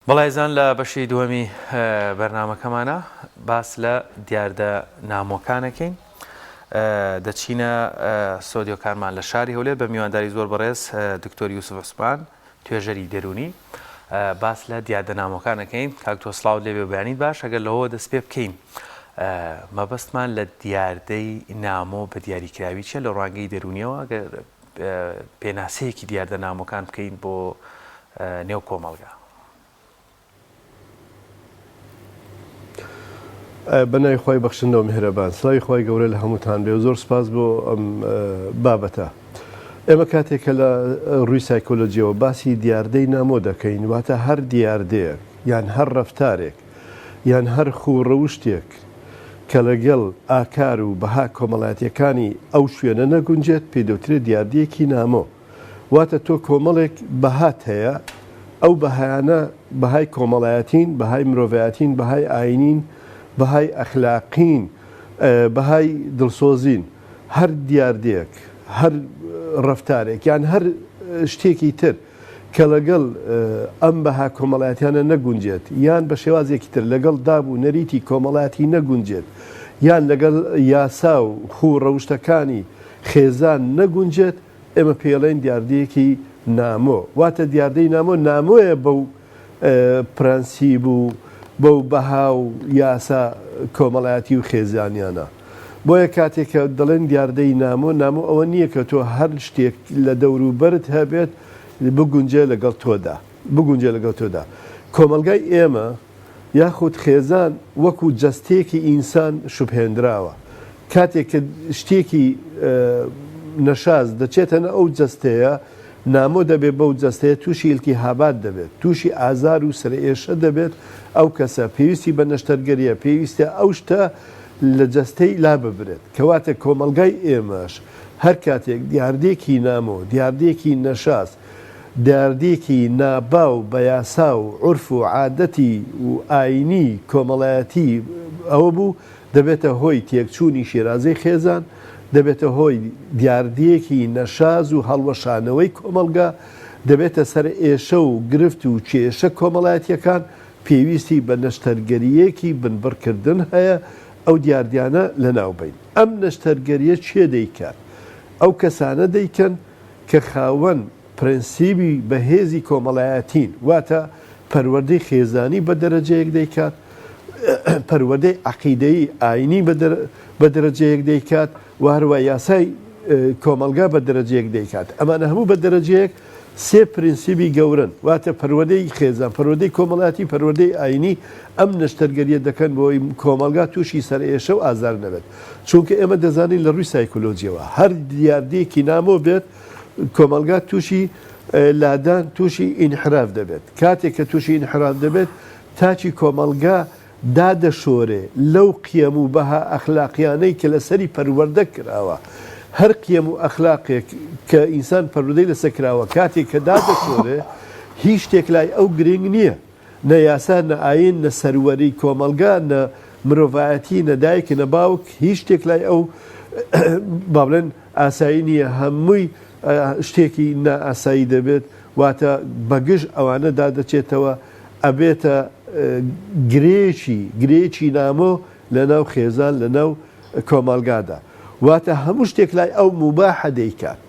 بەڵایزان لە بەشی دووەمی بەرنامەکەمانە باس لە دیاردە نامۆکانەکەین دەچینە سۆدیۆکارمان لە شاری هەولێر بە میوانداری زۆر بەڕێز دکتۆر یوسف عوسمان توێژەری دەرونی باس لە دیاردە نامۆکانەکەین کاکتۆ سڵاو لێبێ و بەیانیت باش ئەگەر لەوە دەست پێ بکەین مەبەستمان لە دیاردەی نامۆ بە دیاریکراوی چیە لە ڕوانگەی دەرونیەوە ئەگەر پێناسەیەکی دیاردە نامۆکان بکەین بۆ نێو کۆمەڵگا. بەنای خۆی بەخشندەوە میهرەبان سڵاوی خۆی گەورە لە هەمووتان بێ و زۆر سپاس بۆ ئەم بابەتە. ئێمە کاتێکە لە ڕووی سایکۆلۆجیەوە باسی دیاردەی نامۆ دەکەین واتە هەر دیاردەیەک یان هەر ڕەفتارێک یان هەر خوڕەوشتێک کە لەگەڵ ئاکار و بەها کۆمەڵایەتیەکانی ئەو شوێنە نەگونجێت پێی دەوترێت دیاردەیەکی نامۆ. واتە تۆ کۆمەڵێک بەهات هەیە ئەو بەهایانە بەهای کۆمەڵایەتین بەهای مرۆڤایەتین بەهای ئاینین بەهای ئەخلاقین بەهای دڵسۆزین هەر دیاردەیەک هەر ڕەفتارێک یان هەر شتێکی تر کە لەگەڵ ئەم بەها کۆمەڵایەتیانە نەگونجێت یان بە شێوازێکی تر لەگەڵ دابوو نەریتی کۆمەڵایەتی نەگونجێت یان لەگەڵ یاسا و خوڕەوشتەکانی خێزان نەگونجێت ئێمە پێڵێن دیاردەیەکی نامۆ. واتە دیاردەی نامۆ نامۆیە بەو پرەنسیب و بەو بەها و یاسا کۆمەڵایەتی و خێزانیانە. بۆیە کاتێکە دەڵێن دیاردەی نامۆ نامۆ ئەوە نییە کە تۆ هەر شتێک لە دەوروبەرت هەبێت بگونجێ لەگەڵ تۆدا بگونجێ لەگەڵ تۆدا. کۆمەلگای ئێمە یاخود خێزان وەکو جەستێکی ئینسان شوبهێنراوە. کاتێک کە شتێکی نەشاز دەچێتەنە ئەو جەستەیە نامۆ دەبێت بەو جەستەیە تووشی ئیلتیهابات دەبێت تووشی ئازار و سرئێشە دەبێت ئەو کەسە پێویستی بە نەشتەرگەریە پێویستە ئەو شتە لە جەستەی لا ببرێت کەواتە کۆمەلگای ئێمەش هەر کاتێک دیاردێکی نامۆ دیاردێکی نەشاز دیاردێکی ناباو بە یاسا و عورف و عادەتی و ئاینی کۆمەڵایەتی ئەوە بوو دەبێتە هۆی تێکچوونی شێرازەی خێزان دەبێتە هۆی دیاردەیەکی نەشاز و هەڵوەشانەوەی کۆمەلگا دەبێتە سەر ئێشە و گرفت و کێشە کۆمەڵایەتیەکان پێویستی بە نەشتەرگەریەکی بنبڕکردن هەیە ئەو دیاردیانە لە ناوبین. ئەم نەشتەرگەریە چێ دەیکات؟ ئەو کەسانە دەیکەن کە خاوەن پرەنسیبی بەهێزی کۆمەڵایەتین واتە پەروەردەی خێزانی بە دەرەجەیەک دەیکات پەروەردەی عەقیدەی ئاینی بە دەرەجەیەک دەیکات و هەروە یاسای کۆمەلگا بە دەرەجەیەک دەیکات. ئەمانە هەموو بە دەرەجەیەک سێ پرینسیبی گەورن واتە پەروەردەی خێزان پەروەردەی کۆمەڵایەتی پەروەردەی ئاینی ئەم نەشتەرگەریە دەکەن بۆی کۆمەلگا تووشی سەرئێشە و ئازار نەبێت. چونکە ئێمە دەزانین لە ڕووی سایکۆلۆجیەوە هەر دیاردەیەکی نامۆ بێت کۆمەلگا تووشی لادان تووشی ئینحراف دەبێت. کاتێک کە تووشی ئینحراف دەبێت تاچی کۆمەلگا دادەشۆرێ لەو قیەم و بەها ئەخلاقیانەی کە لەسەری پەروەردە کراوە. هەر قیەم و ئەخلاقێک کە ئینسان پەروەردەی لەسەر کراوە کاتێک کە دادەشۆرێ هیچ شتێک لای ئەو گرنگ نییە نە یاسا نە ئاین نە سەروەری کۆمەلگا نە مرۆڤایەتی نە دایک نە باوک هیچ شتێک لای ئەو با بڵێن ئاسایی نییە هەمووی شتێکی نائاسایی دەبێت واتە بەگژ ئەوانە دادەچێتەوە ئەبێتە گرێکی نامۆ لە ناو خێزان لە ناو کۆمەلگادا واتە هەموو شتێک لای ئەو موباحە دەیکات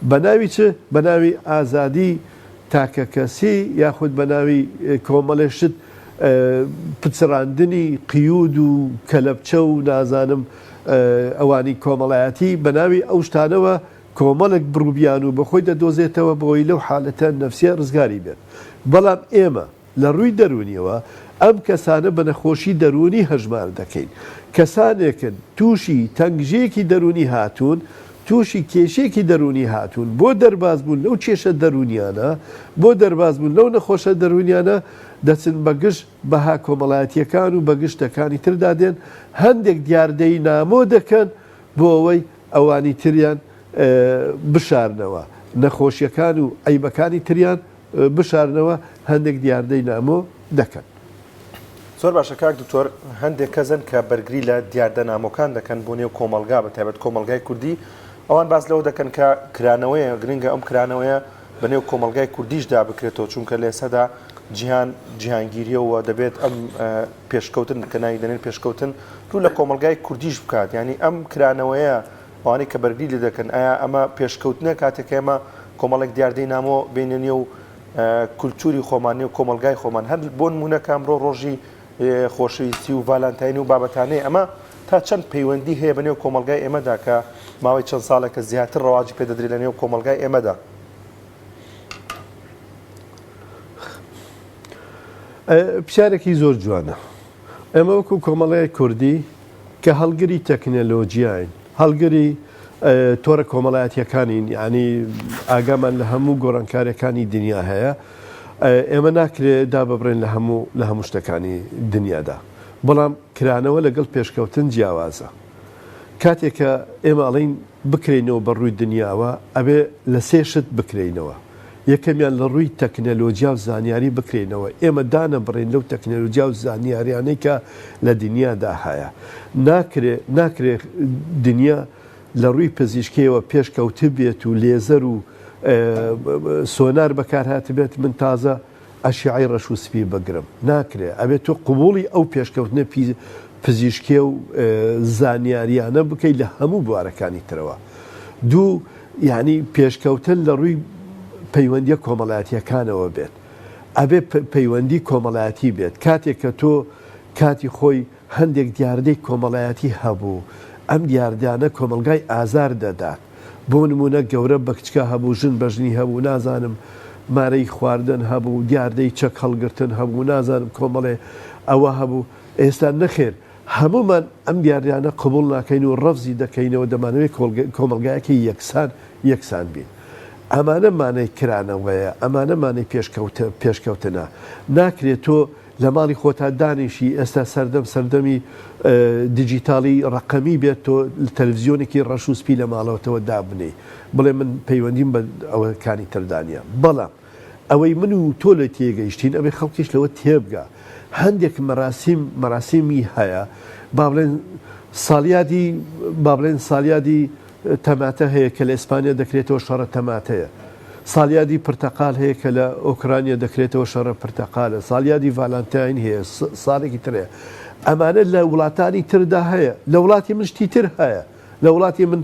بە ناوی چ بە ناوی ئازادی تاکە کەسی یاخود بە ناوی کۆمەڵێشت پچڕاندنی قیود و کەلەپچە و نازانم ئەوانی کۆمەڵایەتی بە ناوی ئەو شتانەوە کۆمەڵێک بڕووبیان و بەخۆی دەدۆزێتەوە بۆی لەو حالەتە نەفسیە ڕزگاری بێت. بەڵام ئێمە لە ڕووی دەرونیەوە ئەم کەسانە بە نەخۆشی دەرونی هەژمار دەکەین. کەسانێکن تووشی تەنگژێکی دەرونی هاتوون تووشی کێشێکی دەرونی هاتوون بۆ دەربازبوون لەو کێشە دەرونیانە بۆ دەربازبوون لەو نەخۆشە دەرونیانە دەچن بەگشت بەها کۆمەڵایەتیەکان و بەگشتەکانی تردادێن هەندێک دیاردەی نامۆ دەکەن بۆ ئەوەی ئەوانی تریان بشارنەوە نەخۆشیەکان و عەیبەکانی تریان بشارنەوە هەندێک دیاردەی نامۆ دەکەن. زۆر باشە کاک دکتۆر هەندێک کەسن کە بەرگری لە دیاردە نامۆکان دەکەن بۆ نێو کۆمەلگا بەتایبەت کۆمەلگای کوردی ئەوان باس لەوە دەکەن کە کرانەوەیە گرنگە ئەم کرانەوەیە بە نێو کۆمەلگای کوردیشدا بکرێتەوە چونکە لێسەدا جیهانگیریەوە دەبێت ئەم پێشکەوتن کە ناوی دەنێن پێشکەوتن ڕوو لە کۆمەلگای کوردیش بکات یعنی ئەم کرانەوەیە ئەوانەی کە بەرگری لێ دەکەن ئایا ئەمە پێشکەوتنە کاتێک ئێمە کۆمەڵێک دیاردەی نامۆ بینێنێ و کولتوری خۆمانی و کۆمەلگای خۆمان هەر بۆ نمونە کامڕۆ ڕۆژی خۆشەویستی و ڤالانتاین و بابەتانەی ئەمە تا چەند پەیوەندی هەیە بەنێو کۆمەلگای ئێمەدا کە ماوەی چەند ساڵێکە زیاتر ڕەواجی پێدەدرێت لە نێو کۆمەلگای ئێمەدا. پرسیارێکی زۆر جوانە. ئێمە وەکو کۆمەڵەیە کوردی کە هەڵگری تەکنەلۆجیاین هەڵگری تۆرە کۆمەڵایەتیەکانین یعنی ئاگامان لە هەموو گۆڕانکاریەکانی دنیا هەیە ئێمە ناکرێت داببڕێن لە هەموو شتەکانی دنیادا بەڵام کرانەوە لەگەڵ پێشکەوتن جیاوازە کاتێککە ئێمە ئەڵین بکرێنەوە بە ڕووی دنیاوە ئەبێ لە سێ شت بکرێنەوە یەکەمیان لە ڕووی تەکنەلۆجیا و زانیاری بکرێنەوە ئێمە دانە بڕێن لەو تەکنەلۆجیا و زانیاریانەی کە لە دنیادا هەیە ناکرێت دنیا لە ڕووی پزیشکیەوە پێشکەوتە بێت و لێزەر و سۆنار بەکارهات بێت من تازە ئەشیعی ڕەش و سپی بگرم ناکرێت ئەبێت تۆ قوبوڵی ئەو پێشکەوتنە پزیشکیە و زانیاریانە بکەیت لە هەموو بوارەکانی ترەوە دوو یعنی پێشکەوتن لە ڕووی پەیوەندیە کۆمەڵایەتیەکانەوە بێت ئەبێ پەیوەندی کۆمەڵایەتی بێت کاتێک کە تۆ کاتی خۆی هەندێک دیاردەی کۆمەڵایەتی هەبوو ئەم دیاردانە کۆمەلگای ئازار دەدات بۆ نمونە گەورە بە کچکە هەبوو ژن بەژنی هەبوو نازانم مارەی خواردن هەبوو دیاردەی چەک هەڵگرتن هەبوو نازانم کۆمەڵێ ئەوە هەبوو ئێستا نەخێر هەمومان ئەم دیاردانە قبول ناکەین و ڕەفزی دەکەینەوە دەمانەوێت کۆمەلگایەکی یەکسان بین ئەمانە مانەی کرانەوەیە ئەمانە مانەی پێشکەوتنە ناکرێت تۆ لە ماڵی خۆتا دانیشی ئێستا سەردەمی دیجیتاڵی ڕقەمی بێت تۆ تەلڤیزیۆنێکی ڕەش و سپی لە ماڵەوەتەوە دابنێ بڵێ من پەیوەندیم بە ئەوەکانی تردانە بەڵام ئەوەی من و تۆ لە تێگەیشتین ئەوەی خەڵکیش لەوە تێبگە هەندێک مەراسیمی هەیە با بڵێن ساڵیادی تەماتە هەیە کە لە ئیسپانیا دەکرێتەوە شەڕە تەماتەیە ساڵیادی پرتەقال هەیە کە لە ئۆکرانیا دەکرێتەوە شەڕە پرتەقالە ساڵیادی ڤالانتاین هەیە ساڵێکی ترەیە ئەمانە لە وڵاتانی تردا هەیە لە وڵاتی من شتی تر هەیە لە وڵاتی من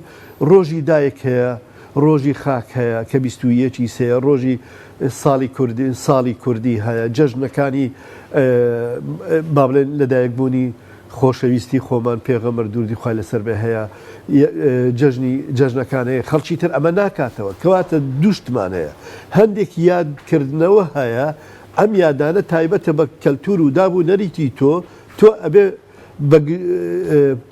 ڕۆژی دایک هەیە ڕۆژی خاک هەیە کە 21 سەیە ڕۆژی ساڵی کوردی هەیە جەژنەکانی با بڵێن لەدایکبوونی خۆشەویستی خۆمان پێغەمبەر دووری خوای لەسەر بێ هەیە جەژنەکان هەیە خەڵکی تر ئەمە ناکاتەوە کەواتە دووشتمان هەیە هەندێک یادکردنەوە هەیە ئەم یادانە تایبەتە بە کەلتور و دابوو نەریتی تۆ ئەبێ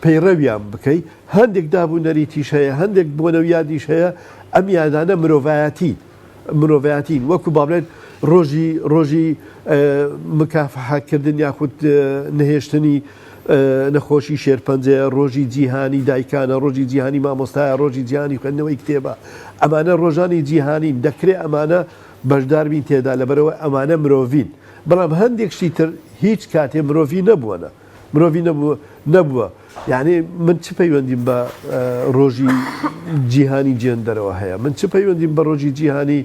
پەیڕەویان بکەی هەندێک دابوو نەریتیش هەیە هەندێک بۆنەوە یادیش هەیە ئەم یادانە مرۆڤایەتین وەکو با بڵێن ڕۆژی مکافحەکردن یاخود نهێشتنی نەخۆشی شێرپەنجەیە ڕۆژی جیهانی دایکانە ڕۆژی جیهانی مامۆستایە ڕۆژی جیهانی خوێندنەوەی کتێبە ئەمانە ڕۆژانی جیهانین دەکرێت ئەمانە بەشداربین تێدا لەبەرەوە ئەمانە مرۆڤین بەڵام هەندێک شتی تر هیچ کاتێ مرۆڤی نەبووە یعنی من چ پەیوەندیم بە ڕۆژی جیهانی جێندەرەوە هەیە من چ پەیوەندیم بە ڕۆژی جیهانی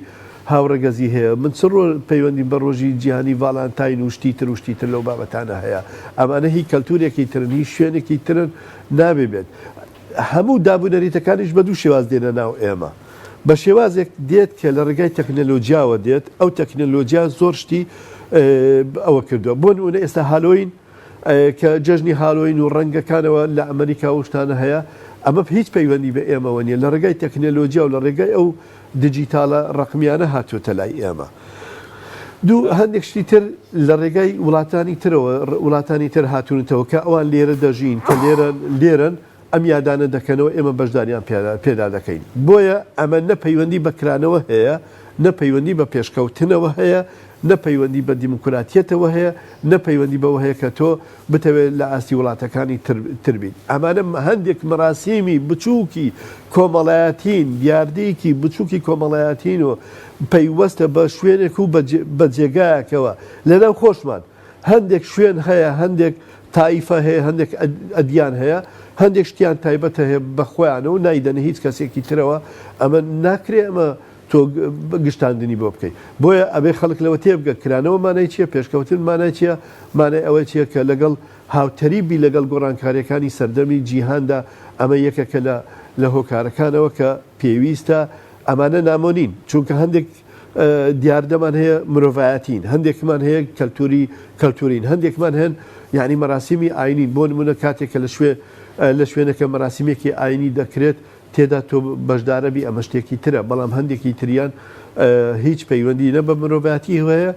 هاوڕەگەزی هەیە من چ پەیوەندیم بە ڕۆژی جیهانی ڤالانتاین و شتیتر لەو بابەتانە هەیە ئەمانە هی کەلتورێکی ترن هیچ شوێنێکی ترن نابێ بێت هەموو دابوونەریتەکانیش بە دوو شێواز دێنە ناو ئێمە بە شێوازێک دێت کە لە ڕێگای تەکنەلۆجیاوە دێت ئەو تەکنەلۆجیا زۆر شتی ئەوە کردووە بۆ نمونە ئێستا هالۆین کە جەژنی هالۆین و ڕەنگەکانەوە لە ئەمریکا و شتانە هەیە ئەمە هیچ پەیوەندی بە ئێمەوە نیە لە ڕێگای تەکنەلۆجیا و لە ڕێگای ئەو دیجیتالە ڕقمیانە هاتوۆتە لای ئێمە دوو هەندێک شتی تر لە ڕێگای وڵاتانی ترەوە وڵاتانی تر هاتوونەتەوە کە ئەوان لێرە دەژین کە لێرن ئەم یادانە دەکەنەوە ئێمە بەشداریان پێدا دەکەین بۆیە ئەمە نەپەیوەندی بەکرانەوە هەیە نەپەیوەندی بە پێشکەوتنەوە هەیە نەپەیوەندی بە دیموکراتیەتەوە هەیە نەپەیوەندی بەوە هەیە کە تۆ بتەوێت لە ئاستی وڵاتەکانی تربیت ئەمانە هەندێک مەراسیمی بچووکی کۆمەڵایەتین دیاردەیەکی بچووکی کۆمەڵایەتین و پەیوەستە بە شوێنێک و بە جێگایەکەوە لەناو خۆشمان هەندێک شوێن هەیە هەندێک تایفە هەیە هەندێک ئەدیان هەیە هەندێک شتیان تایبەتە هەیە بە خۆیانەوە نایدەنە هیچ کەسێکی ترەوە ئەمە ناکرێ ئەمە تۆ تۆ گشتاندنی بۆ بکەیت بۆیە ئەبێ خەڵک لەوە تێبگە کرانەوە مانای چییە پێشکەوتن مانای چییە مانای ئەوە چییە کە لەگەڵ هاوتەریبی لەگەڵ گۆڕانکاریەکانی سەردەمی جیهاندا ئەمە یەکەکە لە هۆکارەکانەوە کە پێویستە ئەمانە نامۆنین چونکە هەندێک دیاردەمان هەیە مرۆڤایەتین هەندێکمان هەیە کەلتورین هەندێکمان هەن یعنی مەراسیمی ئاینین بۆ نمونە کاتێکە لە شوێنەکە مەراسیمێکی ئاینی دەکرێت تێدا تۆ بەشدارەبی ئەمە شتێکی ترە بەڵام هەندێکی تریان هیچ پەیوەندی نە بە مرۆڤایەتی هەیە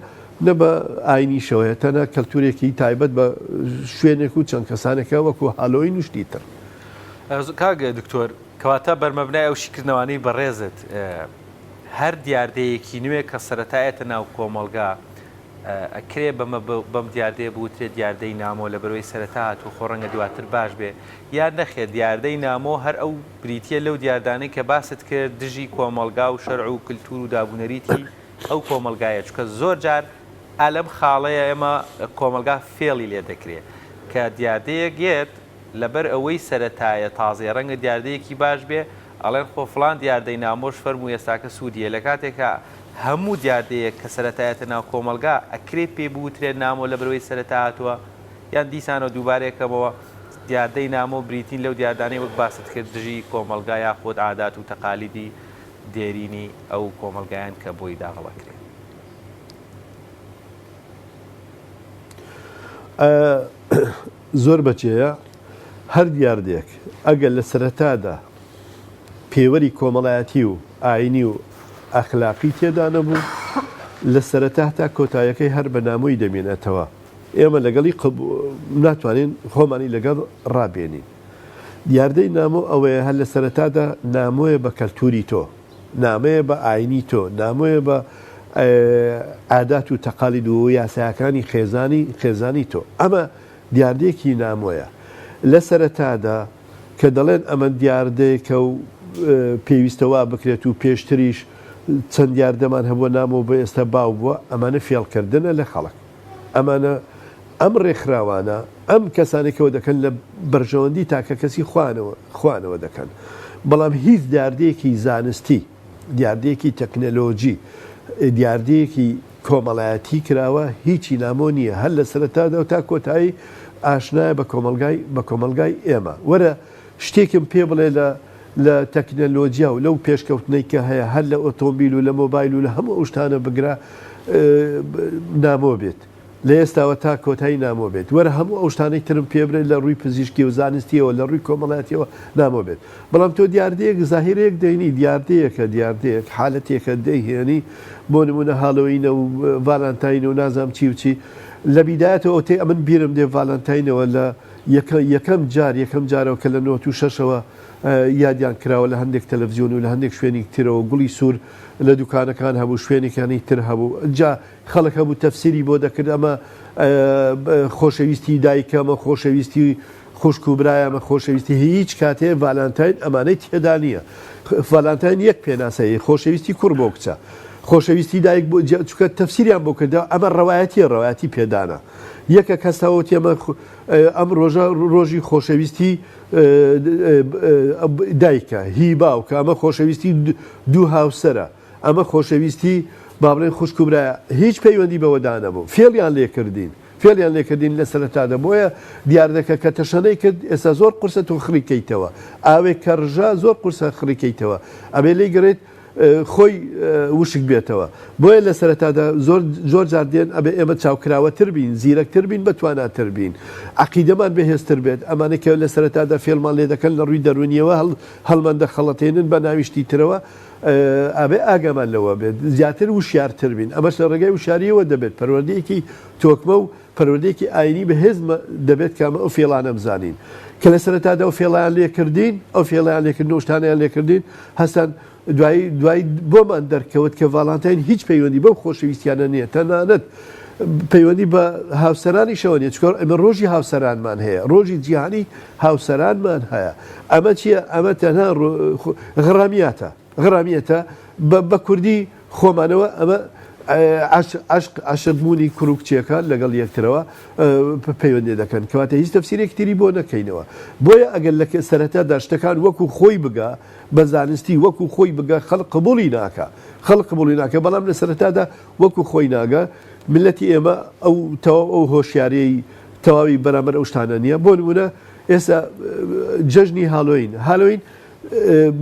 نە بە ئاینی شەوەیە تەنە کەلتورێکی تایبەت بە شوێنێک و چەند کەسانێکە وەکو هالۆین وشتی تر کاگە دکتۆر کەواتە بەرمەبنای ئەو شیکردنەوەی بەڕێزت هەر دیاردەیەکی نوێ کە سەرەتایەتە ناو کۆمەڵگا ئەکرێ بەم دیاردەیە بوترێت دیاردەی نامۆ لە بەرەوەی سەرەتا هاتوو خۆڕەنگە دواتر باش بێ یان نەخێت دیاردەی نامۆ هەر ئەو بریتە لەو دیاردانەی کە باست کرد دژی کۆمەڵگا و شەرع و کللتور و دابوونەریتی ئەو کۆمەلگایە چکە زۆر جار ئالەم خاڵەیە ئێمە کۆمەلگا فێڵی لێ دەکرێت کە دیاردەیەک گێت لەبەر ئەوەی سەرەتایە تازێ ڕەنگە دیاردەیەکی باش بێ ئەڵێن خۆفلان دیاردەی نامۆش فەرمو ئێستاکە سوودیە لە کاتێکە هەموو دیاردەیەک کە سەرەتایەتە ناو کۆمەلگا ئەکرێ پێ بوترێت نامۆ لە بەرەوەی سەرەتا هاتووە یان دیسانەوە دووبارێکەوە دیاردەی نامۆ بریتین لەو دیاردانەی وەک باست کرد دژی کۆمەلگا یاخۆت عادات و تەقالیدی دێرینی ئەو کۆمەلگایان کە بۆی داغڵەکرێت. زۆر بەچەیە هەر دیاردێک ئەگەر لە سەرەتادا پێوەری کۆمەڵایەتی و ئاینی و ئەخلاقی تێدا نەبوو لە سەرەتا تا کۆتاییەکەی هەر بە نامۆی دەمێنێتەوە ئێمە لەگەڵی ناتوانین خۆمانی لەگەڵ ڕابێنین. دیاردەی نامۆ ئەوەیە هەر لە سەرەتادا نامۆیە بە کەلتوری تۆ نامەیە بە ئاینی تۆ نامۆیە بە عادات و تەقالید و یاسایەکانی خێزانی تۆ ئەمە دیاردەیەکی نامۆیە لە سەرەتادا کە دەڵێن ئەمە دیاردەیەکە و پێویستەوە بکرێت و پێشتریش چەند دیاردەمان هەبووە نامۆ بە ئێستا باو بووە ئەمانە فێڵکردنە لە خەڵک ئەمانە ئەم ڕێکخراوانە ئەم کەسانێکەوە دەکەن لە بەرژەوەندی تاکە کەسی خوانەوە دەکەن بەڵام هیچ دیاردەیەکی زانستی دیاردەیەکی تەکنەلۆجی دیاردەیەکی کۆمەڵایەتی کراوە هیچی نامۆ نییە هەر لە سەرەتادا و تا کۆتایی ئاشنایە بە کۆمەلگای ئێمە وەرە شتێکم پێ بڵێ لە تەکنەلۆجیا و لەو پێشکەوتنەی کە هەیە هەر لە ئۆتۆمبیل و لە مۆبایل و لە هەموو ئەو شتانە بگرا نامۆ بێت لە ئێستاوە تا کۆتایی نامۆ بێت وەرە هەموو ئەو شتانەی ترم پێ بڕێت لە ڕووی پزیشکی و زانستیەوە لە ڕووی کۆمەڵایەتیەوە نامۆ بێت بەڵام تۆ دیاردەیەک زاهیرەیەک دەینی دیاردەیەک حالەتێکە دەیهێنی بۆ نمونە هاڵۆینە و ڤالانتاین و نازام چی و چی لە بیدایەتەوە تێ ئەمن بیرم دێ ڤالانتاینەوە لە یەکەم جارەوە کە لە 96ەوە یادیان کراوە لە هەندێک تەلەڤیزیۆن و لە هەندێک شوێنی ترەوە گوڵی سوور لە دوکانەکان هەبوو شوێنێکانی تر هەبوو جا خەڵک هەبوو تەفسیری بۆ دەکرد ئەمە خۆشەویستی دایکەمە خۆشەویستی خوشک و برایەمە خۆشەویستی هیچ کاتێ ڤالانتاین ئەمانەی تێدا نییە ڤالانتاین یەک پێناسایی خۆشەویستی کوڕ بۆ کچە خۆشەویستی دایک بۆ چکە تەفسیریان بۆ کردەوە ئەمە ڕەوایەتی پێدانە یەکە کەسەوە تێمە ئەم ڕۆژی خۆشەویستی دایکە هی باوکە ئەمە خۆشەویستی دوو هاوسەرە ئەمە خۆشەویستی با بڵێن خوشک و برایە هیچ پەیوەندی بەوەدانە بوو فێڵیان لێکردین لە سەرەتادا بۆیە دیاردەکە کە تەشەنەی کرد ئێستا زۆر قورسە تۆ خڕیکەیتەوە ئاوێک کە ڕژا زۆر قورسە خڕیکەیتەوە ئەبێ لێی گرێت خۆی وشک بێتەوە بۆیە لە سەرەتادا زۆر جار دێن ئەبێ ئێمە چاوکراوەتر بین زیرەکتر بین بەتواناتر بین عەقیدەمان بەهێزتر بێت ئەمانەی کە لە سەرەتادا فێڵمان لێ دەکەن لە ڕووی دەرونیەوە هەڵمەندە خەڵەتێنن بە ناویشتی ترەوە ئەبێ ئاگامان لەوە بێت زیاتر وشیارتر بین ئەمەش لە ڕێگای وشاریەوە دەبێت پەروەردەیەکی تۆکمە و پەروەردەیەکی ئاینی بەهێز دەبێت کامە ئەو فێڵانە بزانین کە لە سەرەتادا ئەو فێڵیان لێکردین ئەو فێڵیان لێکردن و شتانیان لێکردین هەستان دوای بۆمان دەرکەوت کە ڤالانتاین هیچ پەیوەندی بەو خۆشەویستیانە نییە تەنانەت پەیوەندی بە هاوسەرانی شەوە نیە چکۆ ئەمە ڕۆژی هاوسەرانمان هەیە ڕۆژی جیهانی هاوسەرانمان هەیە ئەمە چییە ئەمە تەنها غڕامیەتە بە کوردی خۆمانەوە ئەمە عشقبوونی کوڕکچیەکان لەگەڵ یەکترەوە پەیوەندی دەکەن کەواتە هیچ تەفسیرێک تری بۆ نەکەینەوە بۆیە ئەگەر لە سەرەتادا شتەکان وەکو خۆی بگە بە زانستی وەکو خۆی بگە خەڵق قبوڵی ناکە خەڵق قبوڵی ناکە بەڵام لە سەرەتادا وەکو خۆی ناگە ملەتی ئێمە ئەو هۆشیارەی تەواوی بەرامبەر ئەو شتانە نییە بۆ نمونە ئێستا جەژنی هالۆین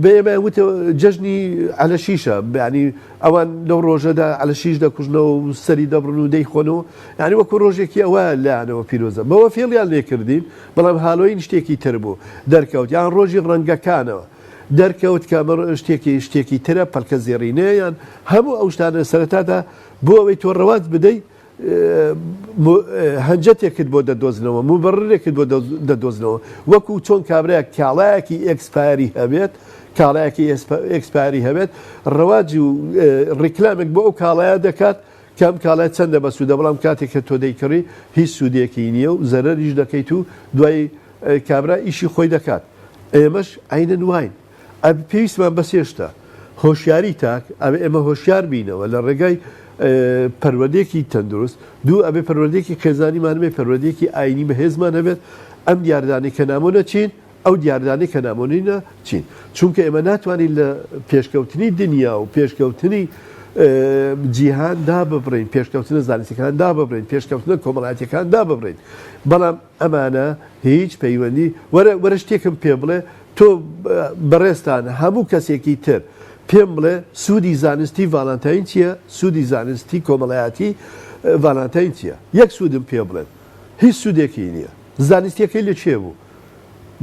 بێمە وتە جەژنی عەلەشیشە ینی ئەوان لەو ڕۆژەدا عەلەشیش دەکوژنەوە و سەری دەبڕن و دەیخۆنەوە ینی وەکو ڕۆژێکی ئەوە لایەنەوە پیرۆزە بەوە فێڵیان لێکردین بەڵام هالۆین شتێکی تر بوو دەرکەوت یان ڕۆژی ڕەنگەکانەوە دەرکەوت کامە شتێکی ترە پەلکە زێڕینەیە یان هەموو ئەو شتانە سەرەتادا بۆ ئەوەی تۆ ڕەوات بدەیت هەنجەتێکت بۆ دەدۆزنەوە موبەڕێکت بۆ دەدۆزنەوە وەکو چۆن کابراە کاڵایەکی ئەکسپاری هەبێت کاڵایەکی ئەکسپاری هەبێت ڕەواج و ڕیکلامێک بۆ ئەو کاڵایە دەکات کەم کاڵای چەندە بە سوودە بەڵام کاتێک کە تۆ دەیکڕی هیچ سوودێکی نییە و زەرەریش دەکەیت و دوای کابرا ئیشی خۆی دەکات ئێمەش عینەن واین پێویستمان بەسێشتە هۆشیاری تاک ئەبێ ئێمە هۆشیار بینەوە لە ڕێگای پەروەردەیەکی تەندروست دوو ئەبێ پەروەردەیەکی خێزانیمانبێ پەروەردەیەکی ئاینی بەهێزمان هەبێت ئەم دیاردانی کە نامۆنە چین ئەو دیاردانی کە نامۆنینە چین چونکە ئێمە ناتوانین لە پێشکەوتنی دنیا و پێشکەوتنی جیهان دا ببڕین پێشکەوتنە زانستیەکان دا ببڕین پێشکەوتنە کۆمەڵایەتیەکان دا ببڕین بەڵام ئەمانە هیچ پەیوەندی وەرە شتێکم پێ بڵێ تۆ بەڕێستان هەموو کەسێکی تر پێم بڵێ سوودی زانستی ڤالانتاین چییە سوودی زانستی کۆمەڵایەتی ڤالانتاین چییە یەک سوودم پێ بڵێن هیچ سوودێکی نییە زانستیەکەی لە چێ بوو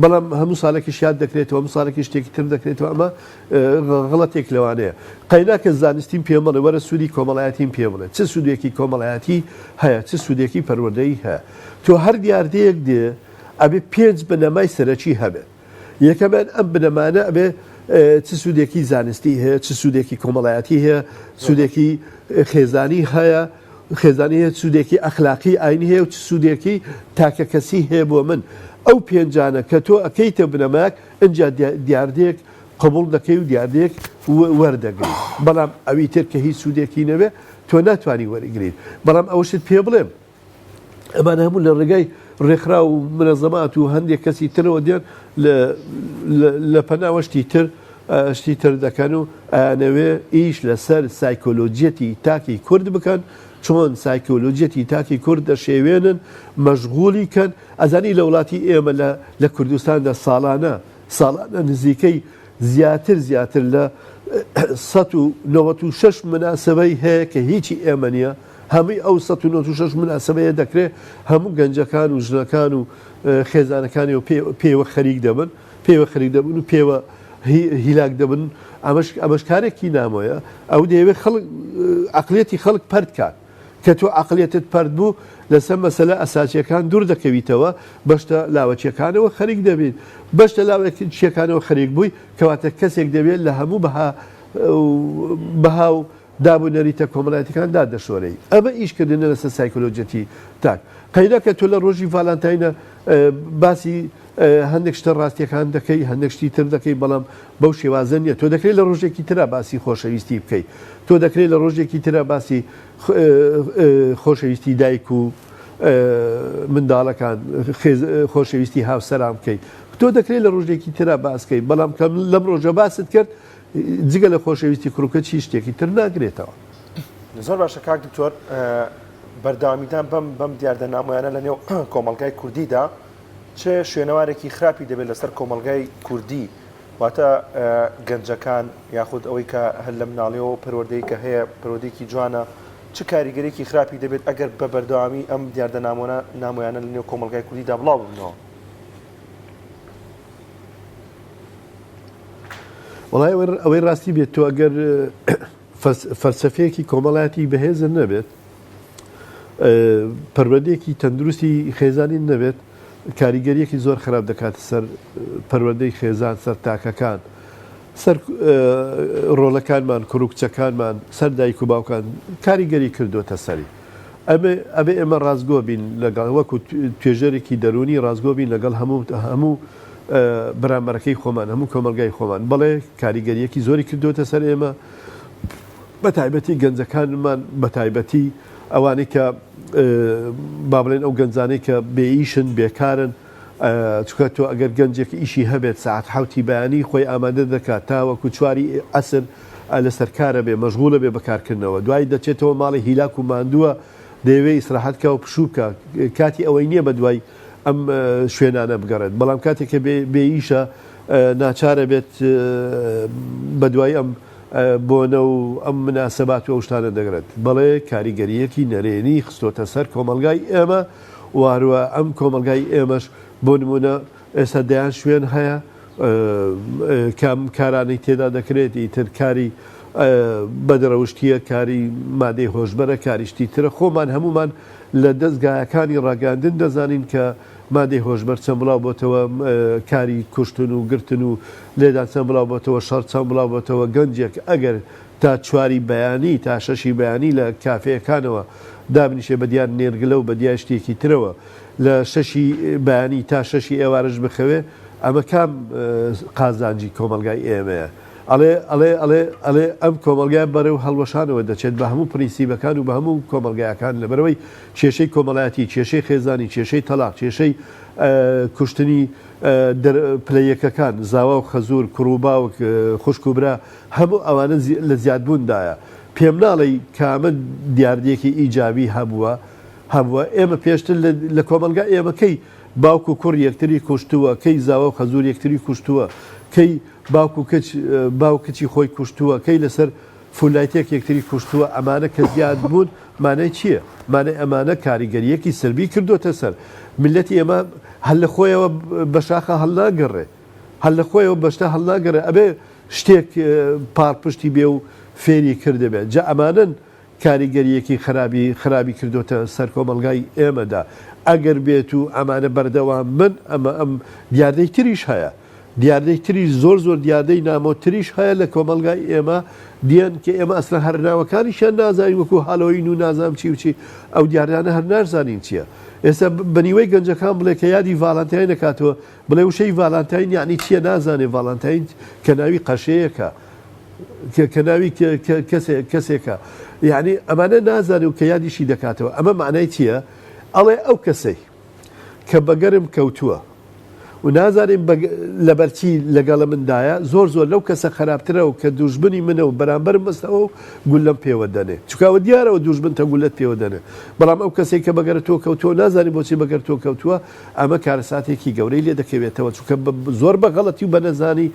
بەڵام هەموو ساڵێکی شاد دەکرێتەوە هەموو ساڵێکی شتێکی تر دەکرێتەوە ئەمە غڵەتێک لەوانەیە قەیناکە زانستیم پێ بڵێ وەرە سوودی کۆمەڵایەتیم پێ بڵێ چ سوودێکی کۆمەڵایەتی هەیە چ سوودێکی پەروەردەیی هەیە تۆ هەر دیاردەیەک دێ ئەبێ پێنج بنەمای سەرەکی هەبێت یەکەمان ئەم بنەمانە ئەبێ چ سوودێکی زانستی هەیە چ سوودێکی کۆمەڵایەتی هەیە سوودێکی خێزانی هەیە خێزانی هەیە سوودێکی ئەخلاقی ئاینی هەیە و چ سوودێکی تاکە کەسی هەیە بۆ من ئەو پێنجانە کە تۆ ئەەکەیتە بنەماک ئەجا دیاردەیەک قبول دەکەی و دیاردەیەک وەردەگری بەڵام ئەوی تر کە هیچ سوودێکی نەبێ تۆ ناتوانانی وەرەگرین بەڵام ئەوشت پێ بڵێم ئەمان هەموو لە ڕێگای ڕێکخرا و منەزەمات و هەندێک کەسی ترەوە دێن لە پەناوە شتی تر دەکەن و ئەیانەوێ ئیش لەسەر سایکۆلۆجیەتی تاکی کورد بکەن چۆن سایکۆلۆجیەتی تاکی کورد دەشێوێنن مەشغوڵی کەن ئەزانی لە وڵاتی ئێمە لە کوردستاندا ساڵانە نزیکەی زیاتر لە 196 مناسبەی هەیە کە هیچی ئێمە نییە هەمووی ئەو 196 مناسبەیە دەکرێت هەموو گەنجەکان و ژنەکان و خێزانەکانی و پێوە خەریک دەبن و پێوە هیلاک دەبن ئەمەش کارێکی نامۆیە ئەو دەیەوێت عقلێتی خەڵک پەرد کات کە تۆ عقلێتت پەرد بوو لەسەر مەسەلە ئەساسیەکان دوور دەکەویتەوە بەشتە لاوەچیەکانەوە خەریک دەبێت بەشتە لاوەچیەکانەوە خەریک بووی کەواتە کەسێک دەبێت لە هەموو بەها و دابوونەریتە کۆمەڵایەتەکاندا دەشۆرەی ئەمە ئیشکردنە لەسەر سایکۆلۆجیەتی تاک قەیداکە تۆ لە ڕۆژی ڤالانتاینە باسی هەندێک شتە ڕاستیەکان دەکەی هەندێک شتی تر دەکەی بەڵام بەو شێوازە نیە تۆ دەکرێت لە ڕۆژێکی ترە باسی خۆشەویستی بکەیت تۆ دەکرێت لە ڕۆژێکی ترە باسی خۆشەویستی دایک و منداڵەکان خۆشەویستی هاوسەران بکەیت تۆ دەکرێت لە ڕۆژێکی ترە باسکەی بەڵام کەم لەم ڕۆژە باست کرد جگە لە خۆشەویستی کوڕکە چی شتێکی تر ناگرێتەوە زۆر باشە کاک دکتۆر بەرداوامیدان بەم دیاردە نامۆیانە لە نێو کۆمەڵگای کوردیدا چه شوێنەوارێکی خراپی دەبێت لەسەر کۆمەڵگای کوردی واتە گەنجەکان یاخود ئەوەی کە هەر لە مناڵیەوە پەروەردەی کە هەیە پەروەردەیەکی جوانە چه کاریگەرێکی خراپی دەبێت ئەگەر بە بەردەوامی ئەم دیاردە نامۆیانە لە نێو کۆمەڵگای کوردیدا بڵاو ببنەوە وڵای ئەوەی ڕاستی بێت تۆ ئەگەر فەلسەفەیەکی کۆمەڵایەتی بەهێزن نەبێت پەروەردەیەکی تەندروستی خێزانی نەبێت کاریگەریەکی زۆر خراپ دەکاتە سەر پەروەردەی خێزان سەر تاکەکان سەر ڕۆڵەکانمان کوڕکچەکانمان سەر دایک و باوکان کاریگەری کردوتە سەری ئەبێ ئێمە ڕازگۆ بین لەگەڵ وەکو توێژەرێکی دەرونی ڕازگۆ بین لەگەڵ هەموو بەرامبەرەکەی خۆمان هەموو کۆمەلگای خۆمان بەڵێ کاریگەریەکی زۆری کردوتە سەر ئێمە بەتایبەتی گەنجەکانمان بەتایبەتی ئەوانەی کە با بڵێن ئەو گەنجانەی کە بێئیشن بێکارن چکە تۆ ئەگەر گەنجێک ئیشی هەبێت ساعت حوتی بەیانی خۆی ئامادە دەکات تاوەکو چواری ئەسر لەسەر کارە بێ مەشغوڵە بێ بەکارکردنەوە دوای دەچێتەوە ماڵی هیلاک و ماندووە دەیەوێت ئیسراحەتکە و پشوو بکە کاتی ئەوەی نییە بە دوای ئەم شوێنانە بگەڕێت بەڵام کاتێککە بێئیشە ناچارە بێت بە دوای ئەم بۆنە و ئەم مناسەبات و ئەو شتانە دەگرێت بەڵێ کاریگەریەکی نەرێنی خستۆتە سەر کۆمەلگای ئێمە واروە ئەم کۆمەلگای ئێمەش بۆ نمونە ئێستا دەیان شوێن هەیە کام کارانەی تێدا دەکرێت ئیتر کاری بەدرەوشتیە کاری مادەی هۆشبەرە کاریشتی ترە خۆمان هەمومان لە دەستگایەکانی ڕاگەاندن دەزانین کە مادەی هۆشبەر چەند بڵاو بۆتەوە کاری کوشتن و گرتن و لێدان چەند بڵاو بۆتەوە شەڕ چەند بڵاو بۆتەوە گەنجێک ئەگەر تا چواری بەیانی تا شەشی بەیانی لە کافەیەکانەوە دابنیشێ بە دیار نێرگلە و بە دیار شتێکی ترەوە لە شەشی بەیانی تا شەشی ئێوارش بخەوێ ئەمە کام قازانجی کۆمەلگای ئێمەیە ئەڵێ ئەم کۆمەلگای بەرەو هەڵوەشانەوە دەچێت بە هەموو پرینسیبەکان و بە هەموو کۆمەلگایەکان لەبەرەوەی کێشەی کۆمەڵایەتی کێشەی خێزانی کێشەی تەلاق کێشەی کوشتنی پلەیەکەکان زاوا و خەزور کوڕووباوک خوشک و برا هەموو ئەوانە لە زیادبووندایە پێم ناڵێ کامە دیاردێکی ئیجابی هەبووە ئێمە پێشتر لە کۆمەلگا ئێمەکەی باوک و کوڕ یەکتری کوشتووە کەی زاوا و خەزور یەکتری کوشتووە کەی باوکچی خۆی کوشتووە کەی لەسەر فولایتێک یەکتری کوشتووە ئەمانە کە زیاد بوون مانای چییە؟ مانای ئەمانە کاریگەریەکی سربی کردوتە سەر ملەتی ئێمە هەل لە خۆیەوە بەشاخە هەڵناگەڕێ هەل لە خۆیەوە بەشتا هەڵناگەڕێ ئەبێ شتێک پاڵپشتی بێ و فێری کردبێت جا ئەمانن کاریگەریەکی خراپی کردوتە سەر کۆمەلگای ئێمەدا ئەگەر بێت و ئەمانە بەردەوام من ئەمە ئەم دیاردەی تریش هەیە دیاردەی تریش زۆر دیاردەی نامۆتریش هەیە لە کۆمەلگای ئێمە دیێن کە ئێمە ئەسرە هەرناوەکانیشیان نازانین وەکو هەڵۆین و نازام چی وچی ئەو دیاردانە هەر نازانین چییە ئێستا بەنیوەی گەنجەکان بڵێ کە یادی ڤالانتاین نکاتەوە بڵێ وشەی ڤالانتاین یعنی چییە نازانێ ڤالانتاین کە ناوی قەشەیەکە کە ناوی کەسێکە یعنی ئەمانە نازانێ و کە یادیشی دەکاتەوە ئەمە معنای چییە ئەڵێ ئەو کەسەی کە بەگەرم کەوتووە و نازانین لەبەرچی لەگەڵە مندایە زۆر لەو کەسە خراپترە و کە دوژبنی منە و بەرامبەر مەستەوە و گولەم پێوە دەنێ چکاوە دیارەوە دوژبن تە گولت پێوە دەنێ بەڵام ئەو کەسێک کە بەگەر تۆ کەوتووە نازانی بۆچی بەگەر تۆ کەوتووە ئەمە کارەساتێکی گەورەی لێ دەکەوێتەوە چکە زۆر بە غەڵەتی و بە نەزانی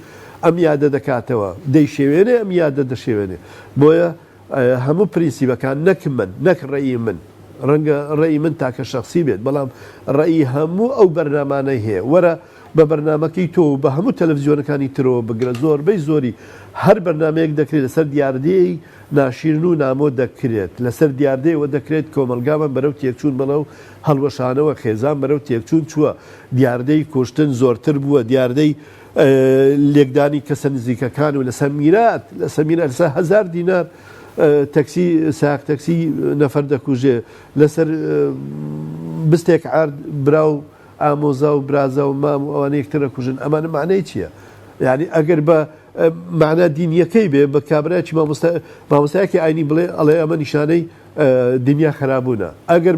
ئەم یادە دەکاتەوە دەیشێوێنێ ئەم یادە دەشێوێنێ بۆیە هەموو پرینسیبەکان نەک من نەک ڕێی من ڕەنگە ڕێی من تاکە شخصی بێت بەڵام ڕێی هەموو ئەو بەرنامانەی هەیە وەرە بە بەرنمەکەی تۆ بە هەموو تەلەڤیزیۆنەکانی ترەوە بگرە زۆربەی زۆری هەر بەرنمەیەک دەکرێت لەسەر دیاردەی ناشیرن و نامۆ دەکرێت لەسەر دیاردەیەوە دەکرێت کۆمەلگامان بەرەو تێکچوون بەڵەو هەڵوەشانەوە خێزان بەرەو تێکچوون چووە دیاردەی کوشتن زۆرتر بووە دیاردەی لێکدانی کەسە نزیکەکان و لەسەر میرات لەسەر 1000 دینار تەکسی ساق تەکسی نەفەر دەکوژێ لەسەر بستێک عارد براو ئامۆزا و برازە و مام و ئەوانە یەکترە کوژن ئەمانە معنەی چییە؟ یعنی ئەگەر بە معنە دینیەکەی بێ بە کابراایکی مامۆستایەکی ئاینی بڵێ ئەڵێ ئەمە نیشانەی دنیا خراببوونە ئەگەر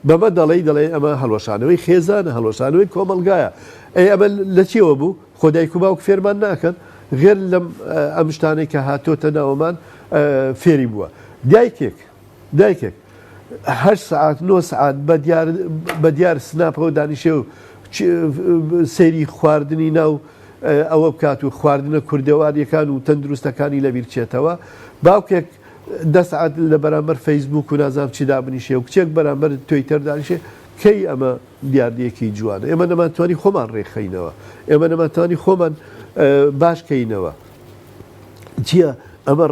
بەمە دەڵێ ئەمە هەڵوەشانەوەی خێزانە هەڵوەشانەوەی کۆمەلگایە ئەمە لە چیەوە بوو خۆدایک و باوک فێرمان ناکەن غێر لەم ئەم شتانەی کە هاتۆتە ناوەمان فێری بووە دایکێک 8 ساعت 9 ساعت بە دیار سناپەوە دانیشێ و سەیری خواردنی ناو ئەوە بکات و خواردنە کوردێواریەکان و تەندروستەکانی لەبیر چێتەوە باوکێک 10 ساعت لە بەرامبەر فەیسبوک و نازام چی دابنیشێ و کچێک بەرامبەر تۆیتەر دانیشێ کەی ئەمە دیاردەیەکی جوانە ئێمە نەمانتوانی خۆمان ڕێکخەینەوە ئێمە نەمانتوانی خۆمان باشکەینەوە چییە ئەمە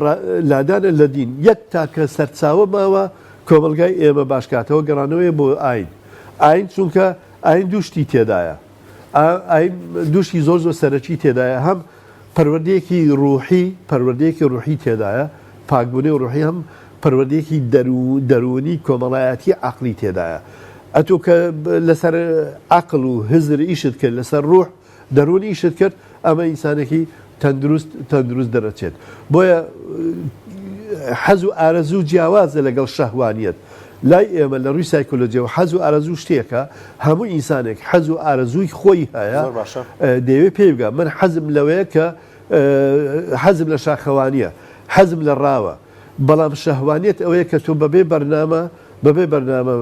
لادانە لە دین یەک تاکە سەرچاوە ماوە کۆمەلگای ئێمە باشکاتەوە گەڕانەوەی بۆ ئاین چونکە ئاین دووشتی تێدایە ئاین دووشی زۆر سەرەکی تێدایە هەم پەروەردەیەکی ڕوحی تێدایە پاکبوونی و ڕوحی هەم پەروەردەیەکی دەرونی کۆمەڵایەتی عەقلی تێدایە ئەتۆ کە لەسەر عەقل و هزر ئیشت کرد لەسەر ڕوح دەرونی ئیشت کرد ئەمە ئینسانێکی تەندروست دەرەچێت بۆیە حەز و ئارەزوو جیاوازە لەگەڵ شەهوانیت لای ئێمە لە ڕووی سایکۆلۆجیەوە حەز و ئارەزوو شتێکە هەموو ئینسانێک حەز و ئارەزووی خۆی هەیە زۆر باشە. دەیەوێت پێی بگە من حەزم لەوەیە کە حەزم لە شاخەوانیە حەزم لە ڕاوە بەڵام شەهوانیت ئەوەیە کە تۆ بەبێ بەرنامە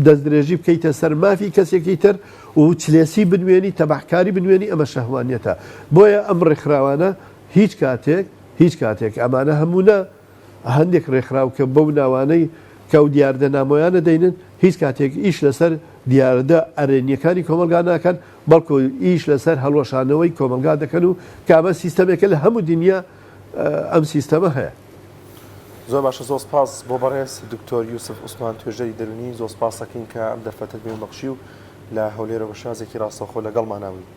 دەست درێژی بکەیتە سەر مافی کەسێکی تر و چلێسی بنوێنی تەبعکاری بنوێنی ئەمە شەهوانیەتە بۆیە ئەم ڕێکخراوانە هیچ کاتێک ئەمانە هەمونە هەندێک ڕێکخراو کە بەو ناوانەی کە و دیاردە نامۆیانە دەینن هیچ کاتێک ئیش لەسەر دیاردە ئەرێنیەکانی کۆمەلگا ناکەن بەڵکو ئیش لەسەر هەڵوەشانەوەی کۆمەلگا دەکەن و کامە سیستەمێکە لە هەموو دنیا ئەم سیستەمە هەیە. زۆر باشە زۆر سپاس بۆ بەڕێز دکتۆر یوسف عوسمان توێژەری دەرونی زۆر سپاسەکەین کە ئەم دەرفەتت بێن بەخشی و لە هەولێرە بە شازێکی ڕاستەوخۆ لەگەڵماناوی